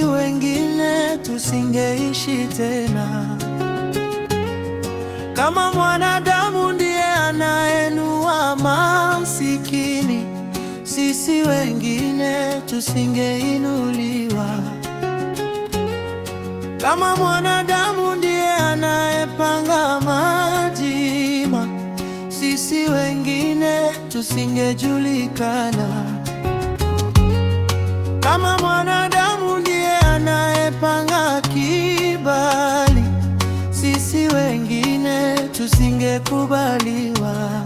sisi wengine tusingeishi tena. Kama mwanadamu ndiye anainua masikini, sisi wengine tusingeinuliwa. Kama mwanadamu ndiye anayepanga majima, sisi wengine tusingejulikana. Kama mwanadamu ndiye anayepanga kibali, sisi wengine tusingekubaliwa.